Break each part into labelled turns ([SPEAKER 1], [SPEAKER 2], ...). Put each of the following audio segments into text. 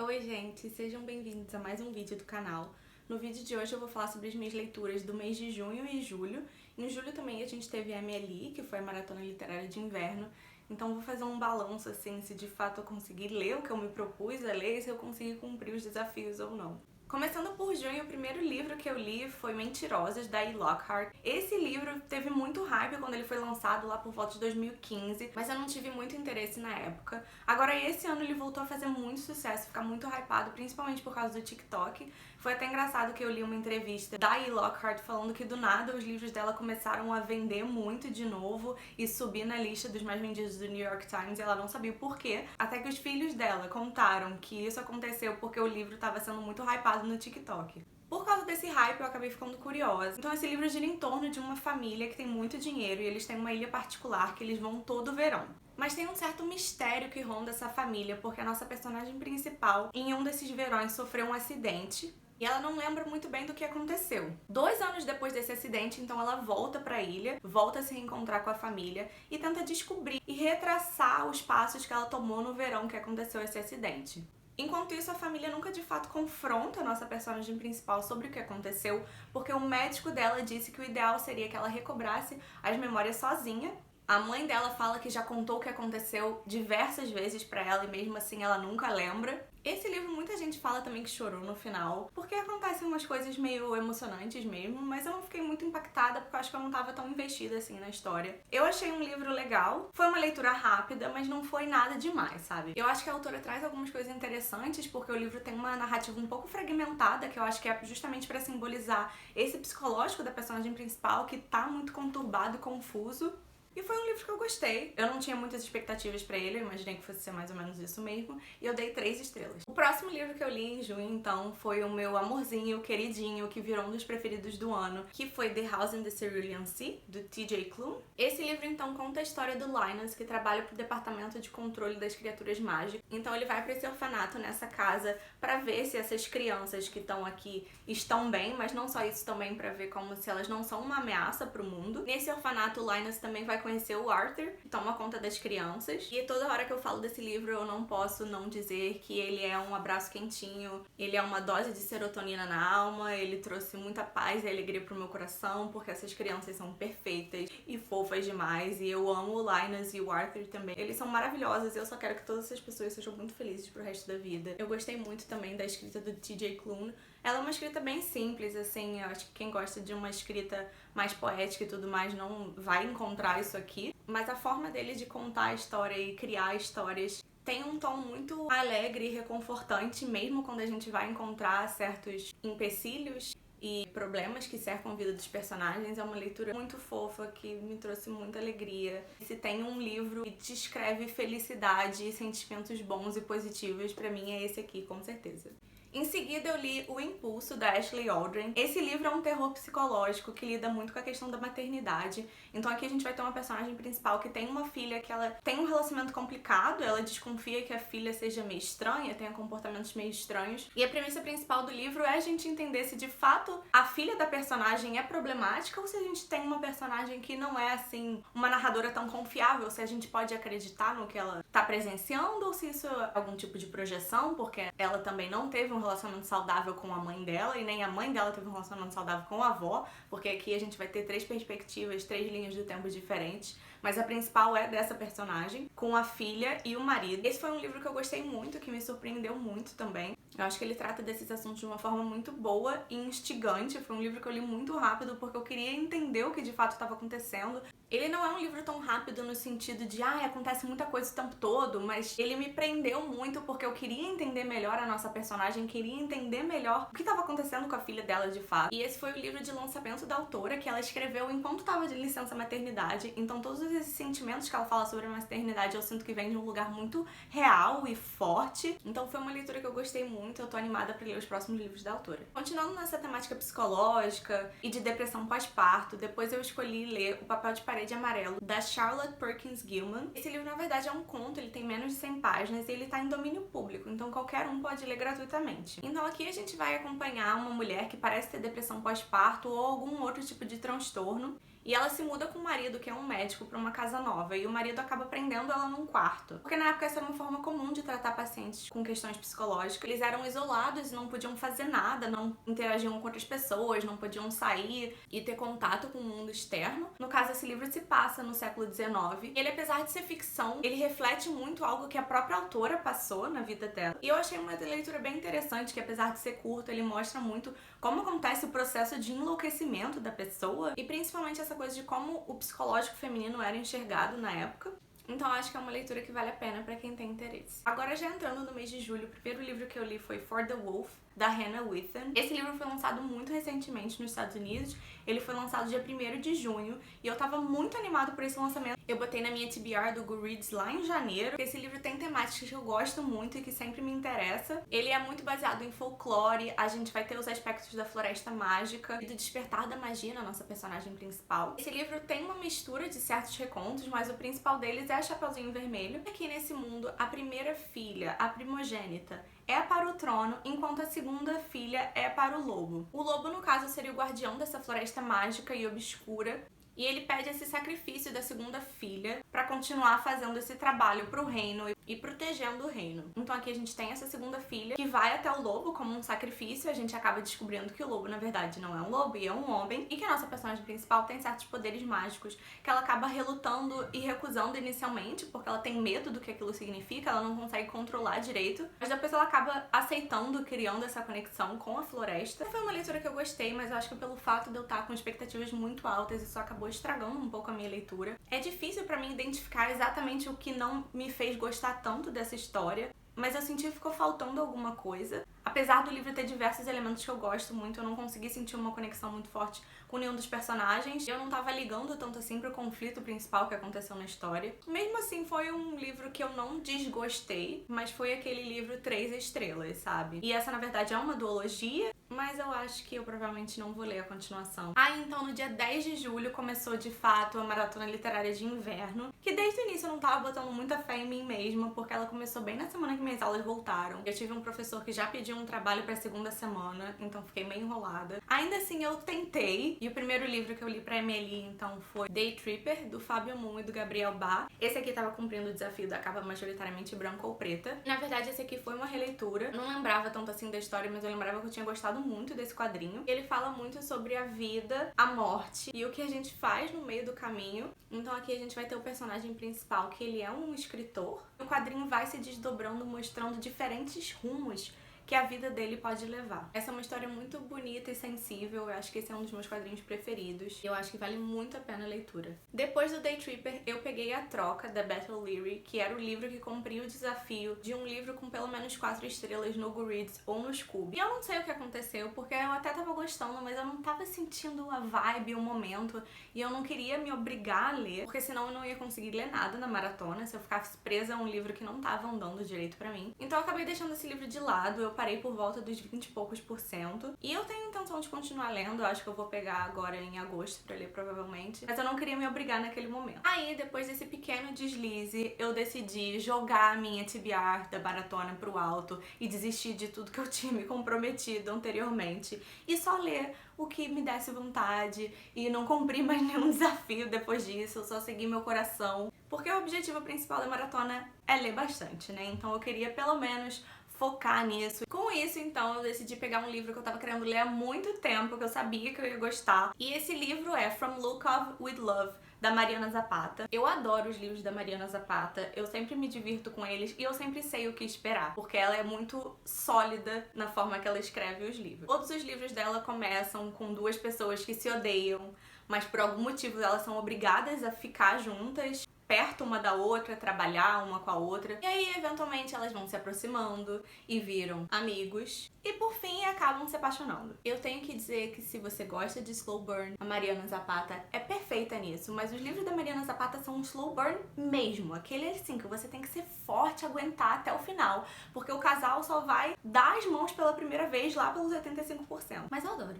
[SPEAKER 1] Oi gente, sejam bem-vindos a mais um vídeo do canal. No vídeo de hoje eu vou falar sobre as minhas leituras do mês de junho e julho. Em julho também a gente teve a MLI, que foi a Maratona Literária de Inverno. Então vou fazer um balanço assim, se de fato eu consegui ler o que eu me propus a ler e se eu consegui cumprir os desafios ou não. Começando por junho, o primeiro livro que eu li foi Mentirosas, da E. Lockhart. Esse livro teve muito hype quando ele foi lançado lá por volta de 2015, mas eu não tive muito interesse na época. Agora, esse ano ele voltou a fazer muito sucesso, ficar muito hypado, principalmente por causa do TikTok. Foi até engraçado que eu li uma entrevista da E. Lockhart falando que do nada os livros dela começaram a vender muito de novo e subir na lista dos mais vendidos do New York Times e ela não sabia o porquê. Até que os filhos dela contaram que isso aconteceu porque o livro estava sendo muito hypado no TikTok. Por causa desse hype, eu acabei ficando curiosa. Então esse livro gira em torno de uma família que tem muito dinheiro e eles têm uma ilha particular que eles vão todo verão. Mas tem um certo mistério que ronda essa família, porque a nossa personagem principal, em um desses verões, sofreu um acidente e ela não lembra muito bem do que aconteceu. 2 anos depois desse acidente, então ela volta pra ilha, volta a se reencontrar com a família e tenta descobrir e retraçar os passos que ela tomou no verão que aconteceu esse acidente. Enquanto isso, a família nunca de fato confronta a nossa personagem principal sobre o que aconteceu, porque o médico dela disse que o ideal seria que ela recobrasse as memórias sozinha. A mãe dela fala que já contou o que aconteceu diversas vezes pra ela e mesmo assim ela nunca lembra. Esse livro muita gente fala também que chorou no final, porque acontecem umas coisas meio emocionantes mesmo, mas eu não fiquei muito impactada porque eu acho que eu não tava tão investida assim na história. Eu achei um livro legal, foi uma leitura rápida, mas não foi nada demais, sabe? Eu acho que a autora traz algumas coisas interessantes, porque o livro tem uma narrativa um pouco fragmentada, que eu acho que é justamente pra simbolizar esse psicológico da personagem principal, que tá muito conturbado e confuso. E foi um livro que eu gostei. Eu não tinha muitas expectativas pra ele, eu imaginei que fosse ser mais ou menos isso mesmo. E eu dei 3 estrelas. O próximo livro que eu li em junho, então, foi o meu amorzinho, queridinho, que virou um dos preferidos do ano, que foi The House in the Cerulean Sea, do T.J. Klune. Esse livro, então, conta a história do Linus, que trabalha pro Departamento de Controle das Criaturas Mágicas. Então ele vai pra esse orfanato, nessa casa, pra ver se essas crianças que estão aqui estão bem, mas não só isso, também pra ver como se elas não são uma ameaça pro mundo. Nesse orfanato, o Linus também vai conhecer o Arthur, que toma conta das crianças. E toda hora que eu falo desse livro, eu não posso não dizer que ele é um abraço quentinho, ele é uma dose de serotonina na alma, ele trouxe muita paz e alegria pro meu coração, porque essas crianças são perfeitas e fofas demais, e eu amo o Linus e o Arthur também. Eles são maravilhosos e eu só quero que todas essas pessoas sejam muito felizes pro resto da vida. Eu gostei muito também da escrita do T.J. Klune. Ela é uma escrita bem simples, assim, eu acho que quem gosta de uma escrita mais poética e tudo mais não vai encontrar isso aqui. Mas a forma dele de contar a história e criar histórias tem um tom muito alegre e reconfortante, mesmo quando a gente vai encontrar certos empecilhos e problemas que cercam a vida dos personagens. É uma leitura muito fofa que me trouxe muita alegria. Se tem um livro que descreve felicidade e sentimentos bons e positivos, pra mim é esse aqui, com certeza. Em seguida eu li O Impulso, da Ashley Aldrin. Esse livro é um terror psicológico que lida muito com a questão da maternidade. Então aqui a gente vai ter uma personagem principal que tem uma filha que ela tem um relacionamento complicado, ela desconfia que a filha seja meio estranha, tenha comportamentos meio estranhos. E a premissa principal do livro é a gente entender se de fato a filha da personagem é problemática ou se a gente tem uma personagem que não é assim uma narradora tão confiável, se a gente pode acreditar no que ela tá presenciando ou se isso é algum tipo de projeção, porque ela também não teve um relacionamento saudável com a mãe dela e nem a mãe dela teve um relacionamento saudável com a avó, porque aqui a gente vai ter 3 perspectivas, 3 linhas do tempo diferentes, mas a principal é dessa personagem, com a filha e o marido. Esse foi um livro que eu gostei muito, que me surpreendeu muito também. Eu acho que ele trata desses assuntos de uma forma muito boa e instigante. Foi um livro que eu li muito rápido porque eu queria entender o que de fato estava acontecendo. Ele não é um livro tão rápido no sentido de acontece muita coisa o tempo todo, mas ele me prendeu muito porque eu queria entender melhor a nossa personagem, queria entender melhor o que estava acontecendo com a filha dela de fato. E esse foi o livro de lançamento da autora, que ela escreveu enquanto estava de licença maternidade. Então todos esses sentimentos que ela fala sobre a maternidade eu sinto que vem de um lugar muito real e forte. Então foi uma leitura que eu gostei muito, eu tô animada pra ler os próximos livros da autora. Continuando nessa temática psicológica e de depressão pós-parto, depois eu escolhi ler O Papel de Parede Amarelo, da Charlotte Perkins Gilman. Esse livro, na verdade, é um conto, ele tem menos de 100 páginas e ele tá em domínio público, então qualquer um pode ler gratuitamente. Então aqui a gente vai acompanhar uma mulher que parece ter depressão pós-parto ou algum outro tipo de transtorno, E ela se muda com o marido, que é um médico, pra uma casa nova. E o marido acaba prendendo ela num quarto. Porque na época essa era uma forma comum de tratar pacientes com questões psicológicas. Eles eram isolados e não podiam fazer nada, não interagiam com outras pessoas, não podiam sair e ter contato com o mundo externo. No caso, esse livro se passa no século XIX. Ele, apesar de ser ficção, ele reflete muito algo que a própria autora passou na vida dela. E eu achei uma leitura bem interessante, que apesar de ser curto, ele mostra muito como acontece o processo de enlouquecimento da pessoa e principalmente essa coisa de como o psicológico feminino era enxergado na época. Então eu acho que é uma leitura que vale a pena pra quem tem interesse. Agora, já entrando no mês de julho, o primeiro livro que eu li foi For the Wolf, da Hannah Witton. Esse livro foi lançado muito recentemente nos Estados Unidos. Ele foi lançado dia 1º de junho e eu tava muito animada por esse lançamento. Eu botei na minha TBR do Goodreads lá em janeiro. Esse livro tem temáticas que eu gosto muito e que sempre me interessa. Ele é muito baseado em folclore. A gente vai ter os aspectos da floresta mágica e do despertar da magia na nossa personagem principal. Esse livro tem uma mistura de certos recontos, mas o principal deles é a Chapeuzinho Vermelho. Aqui nesse mundo, a primeira filha, a primogênita, é para o trono, enquanto a segunda filha é para o lobo. O lobo, no caso, seria o guardião dessa floresta mágica e obscura, e ele pede esse sacrifício da segunda filha para continuar fazendo esse trabalho pro reino e protegendo o reino. Então aqui a gente tem essa segunda filha que vai até o lobo como um sacrifício. A gente acaba descobrindo que o lobo, na verdade, não é um lobo e é um homem, e que a nossa personagem principal tem certos poderes mágicos que ela acaba relutando e recusando inicialmente, porque ela tem medo do que aquilo significa, ela não consegue controlar direito, mas depois ela acaba aceitando, criando essa conexão com a floresta. Foi uma leitura que eu gostei, mas eu acho que pelo fato de eu estar com expectativas muito altas, isso acabou estragando um pouco a minha leitura. É difícil pra mim identificar exatamente o que não me fez gostar tanto dessa história, mas eu senti que ficou faltando alguma coisa. Apesar do livro ter diversos elementos que eu gosto muito, eu não consegui sentir uma conexão muito forte com nenhum dos personagens. Eu não tava ligando tanto assim pro conflito principal que aconteceu na história. Mesmo assim, foi um livro que eu não desgostei, mas foi aquele livro 3 estrelas, sabe? E essa, na verdade, é uma duologia, mas eu acho que eu provavelmente não vou ler a continuação. Então no dia 10 de julho começou de fato a Maratona Literária de Inverno, que desde o início eu não tava botando muita fé em mim mesma, porque ela começou bem na semana que minhas aulas voltaram. Eu tive um professor que já pediu um trabalho pra segunda semana, então fiquei meio enrolada. Ainda assim eu tentei, e o primeiro livro que eu li pra Emily então foi Day Tripper, do Fábio Moon e do Gabriel Bá. Esse aqui tava cumprindo o desafio da capa majoritariamente branca ou preta. Na verdade, esse aqui foi uma releitura. Eu não lembrava tanto assim da história, mas eu lembrava que eu tinha gostado muito desse quadrinho. Ele fala muito sobre a vida, a morte e o que a gente faz no meio do caminho. Então aqui a gente vai ter o personagem principal, que ele é um escritor. O quadrinho vai se desdobrando, mostrando diferentes rumos que a vida dele pode levar. Essa é uma história muito bonita e sensível, eu acho que esse é um dos meus quadrinhos preferidos. Eu acho que vale muito a pena a leitura. Depois do Day Tripper, eu peguei A Troca, da Beth O'Leary, que era o livro que cumpria o desafio de um livro com pelo menos 4 estrelas no Goodreads ou no Scoob. E eu não sei o que aconteceu, porque eu até tava gostando, mas eu não tava sentindo a vibe, o momento, e eu não queria me obrigar a ler, porque senão eu não ia conseguir ler nada na maratona, se eu ficasse presa a um livro que não tava andando direito pra mim. Então eu acabei deixando esse livro de lado, eu parei por volta dos 20 e poucos %. E eu tenho intenção de continuar lendo, eu acho que eu vou pegar agora em agosto pra ler provavelmente. Mas eu não queria me obrigar naquele momento. Aí, depois desse pequeno deslize, eu decidi jogar a minha TBR da maratona pro alto e desistir de tudo que eu tinha me comprometido anteriormente. E só ler o que me desse vontade e não cumprir mais nenhum desafio depois disso, eu só segui meu coração. Porque o objetivo principal da maratona é ler bastante, né? Então eu queria pelo menos focar nisso. Com isso, então, eu decidi pegar um livro que eu tava querendo ler há muito tempo, que eu sabia que eu ia gostar. E esse livro é From Lukov with Love, da Mariana Zapata. Eu adoro os livros da Mariana Zapata, eu sempre me divirto com eles e eu sempre sei o que esperar, porque ela é muito sólida na forma que ela escreve os livros. Todos os livros dela começam com 2 pessoas que se odeiam, mas por algum motivo elas são obrigadas a ficar juntas, perto uma da outra, trabalhar uma com a outra. E aí, eventualmente, elas vão se aproximando e viram amigos. E por fim, acabam se apaixonando. Eu tenho que dizer que se você gosta de slow burn, a Mariana Zapata é perfeita nisso. Mas os livros da Mariana Zapata são um slow burn mesmo. Aquele assim, que você tem que ser forte, aguentar até o final. Porque o casal só vai dar as mãos pela primeira vez lá pelos 85%. Mas eu adoro.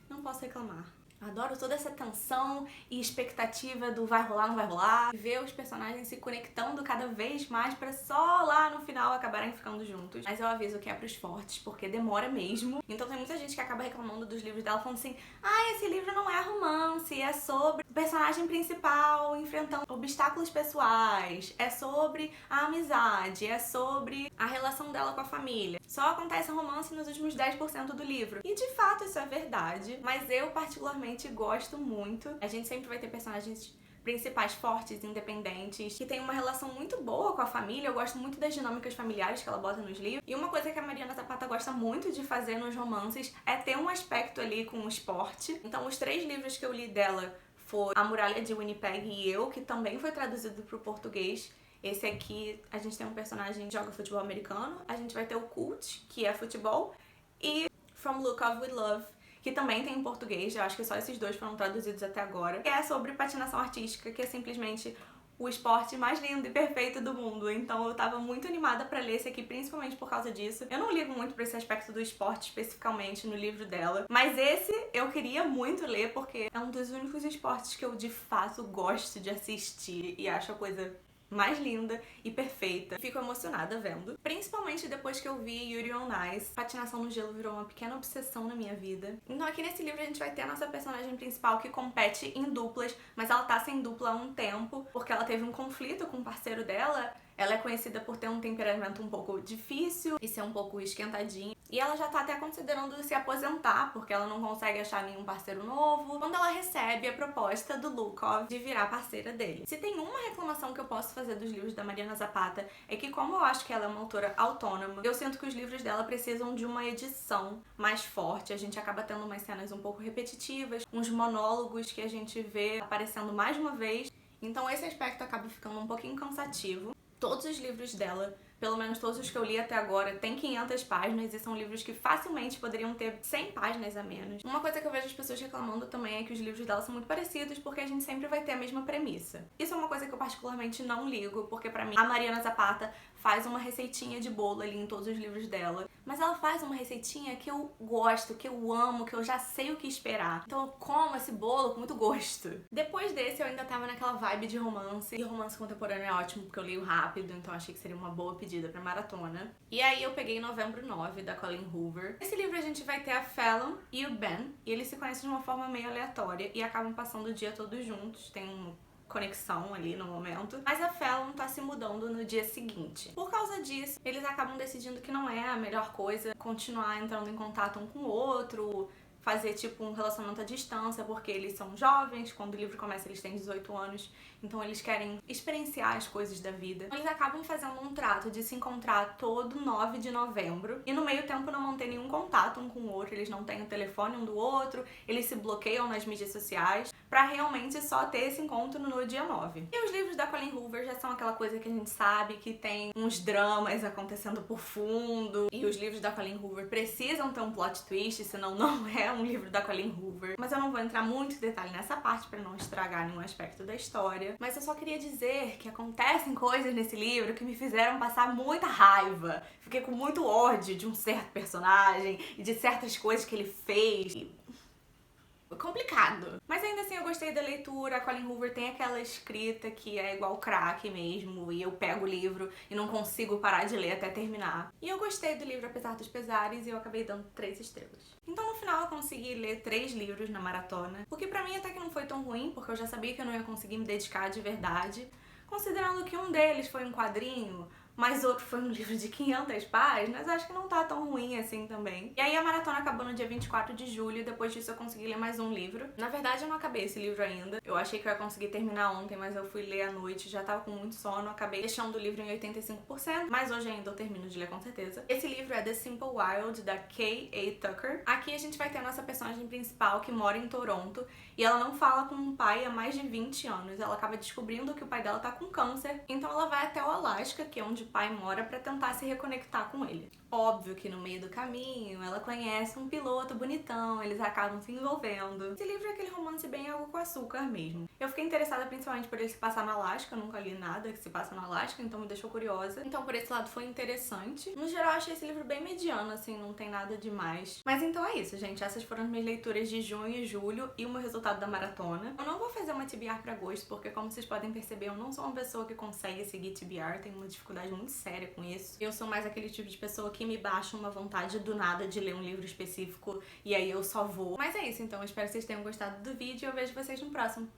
[SPEAKER 1] Não posso reclamar. Adoro toda essa tensão e expectativa do vai rolar, não vai rolar. Ver os personagens se conectando cada vez mais pra só lá no final acabarem ficando juntos. Mas eu aviso que é pros fortes, porque demora mesmo. Então tem muita gente que acaba reclamando dos livros dela, falando assim: esse livro não é romance, é sobre o personagem principal enfrentando obstáculos pessoais, é sobre a amizade, é sobre a relação dela com a família. Só acontece romance nos últimos 10% do livro. E de fato isso é verdade, mas eu particularmente gosto muito. A gente sempre vai ter personagens principais fortes, independentes, que tem uma relação muito boa com a família. Eu gosto muito das dinâmicas familiares que ela bota nos livros. E uma coisa que a Mariana Zapata gosta muito de fazer nos romances é ter um aspecto ali com o esporte. Então os 3 livros que eu li dela foi A Muralha de Winnipeg e Eu, que também foi traduzido para o português. Esse aqui, a gente tem um personagem que joga futebol americano. A gente vai ter o Cult, que é futebol. E From Lukov with Love, que também tem em português. Eu acho que só esses 2 foram traduzidos até agora. Que é sobre patinação artística, que é simplesmente o esporte mais lindo e perfeito do mundo. Então eu tava muito animada pra ler esse aqui, principalmente por causa disso. Eu não ligo muito pra esse aspecto do esporte especificamente no livro dela, mas esse eu queria muito ler porque é um dos únicos esportes que eu de fato gosto de assistir e acho a coisa mais linda e perfeita. Fico emocionada vendo. Principalmente depois que eu vi Yuri on Ice. Patinação no gelo virou uma pequena obsessão na minha vida. Então aqui nesse livro a gente vai ter a nossa personagem principal que compete em duplas, mas ela tá sem dupla há um tempo, porque ela teve um conflito com o parceiro dela. Ela é conhecida por ter um temperamento um pouco difícil e ser um pouco esquentadinha. E ela já tá até considerando se aposentar, porque ela não consegue achar nenhum parceiro novo, quando ela recebe a proposta do Lukov de virar parceira dele. Se tem uma reclamação que eu posso fazer dos livros da Mariana Zapata, é que como eu acho que ela é uma autora autônoma, eu sinto que os livros dela precisam de uma edição mais forte. A gente acaba tendo umas cenas um pouco repetitivas, uns monólogos que a gente vê aparecendo mais de uma vez. Então esse aspecto acaba ficando um pouquinho cansativo. Todos os livros dela, pelo menos todos os que eu li até agora, tem 500 páginas e são livros que facilmente poderiam ter 100 páginas a menos. Uma coisa que eu vejo as pessoas reclamando também é que os livros dela são muito parecidos porque a gente sempre vai ter a mesma premissa. Isso é uma coisa que eu particularmente não ligo, porque pra mim a Mariana Zapata faz uma receitinha de bolo ali em todos os livros dela, mas ela faz uma receitinha que eu gosto, que eu amo, que eu já sei o que esperar. Então eu como esse bolo com muito gosto. Depois desse eu ainda tava naquela vibe de romance, e romance contemporâneo é ótimo porque eu leio rápido, então achei que seria uma boa pedida pra maratona. E aí eu peguei Novembro 9, da Colleen Hoover. Nesse livro a gente vai ter a Fallon e o Ben, e eles se conhecem de uma forma meio aleatória e acabam passando o dia todos juntos. Tem uma conexão ali no momento, mas a Fallon tá se mudando no dia seguinte. Por causa disso, eles acabam decidindo que não é a melhor coisa continuar entrando em contato um com o outro, fazer tipo um relacionamento à distância, porque eles são jovens, quando o livro começa eles têm 18 anos, então eles querem experienciar as coisas da vida. Eles acabam fazendo um trato de se encontrar todo 9 de novembro, e no meio tempo não vão ter nenhum contato um com o outro, eles não têm o telefone um do outro, eles se bloqueiam nas mídias sociais, pra realmente só ter esse encontro no dia 9. E os livros da Colleen Hoover já são aquela coisa que a gente sabe que tem uns dramas acontecendo por fundo, e os livros da Colleen Hoover precisam ter um plot twist, senão não é um livro da Colleen Hoover. Mas eu não vou entrar muito em detalhe nessa parte pra não estragar nenhum aspecto da história. Mas eu só queria dizer que acontecem coisas nesse livro que me fizeram passar muita raiva. Fiquei com muito ódio de um certo personagem e de certas coisas que ele fez. Complicado. Mas ainda assim eu gostei da leitura. A Colleen Hoover tem aquela escrita que é igual crack mesmo, e eu pego o livro e não consigo parar de ler até terminar. E eu gostei do livro apesar dos pesares e eu acabei dando 3 estrelas. Então no final eu consegui ler 3 livros na maratona, o que pra mim até que não foi tão ruim, porque eu já sabia que eu não ia conseguir me dedicar de verdade. Considerando que um deles foi um quadrinho, mas outro foi um livro de 500 páginas, acho que não tá tão ruim assim também. E aí a maratona acabou no dia 24 de julho, e depois disso eu consegui ler mais um livro. Na verdade eu não acabei esse livro ainda, eu achei que eu ia conseguir terminar ontem, mas eu fui ler à noite, já tava com muito sono, acabei deixando o livro em 85%, mas hoje ainda eu termino de ler com certeza. Esse livro é The Simple Wild, da K.A. Tucker. Aqui a gente vai ter a nossa personagem principal, que mora em Toronto, e ela não fala com o pai há mais de 20 anos. Ela acaba descobrindo que o pai dela tá com câncer, então ela vai até o Alasca, que é onde o pai mora, pra tentar se reconectar com ele. Óbvio que no meio do caminho ela conhece um piloto bonitão, eles acabam se envolvendo. Esse livro é aquele romance bem água com açúcar mesmo. Eu fiquei interessada principalmente por ele se passar no Alasca, eu nunca li nada que se passa no Alasca, então me deixou curiosa. Então por esse lado foi interessante. No geral achei esse livro bem mediano, assim, não tem nada demais. Mas então é isso, gente. Essas foram as minhas leituras de junho e julho e o meu resultado da maratona. Eu não vou fazer uma TBR pra agosto, porque como vocês podem perceber, eu não sou uma pessoa que consegue seguir TBR, tenho uma dificuldade muito séria com isso. Eu sou mais aquele tipo de pessoa que me baixa uma vontade do nada de ler um livro específico e aí eu só vou. Mas é isso, então. Eu espero que vocês tenham gostado do vídeo e eu vejo vocês no próximo.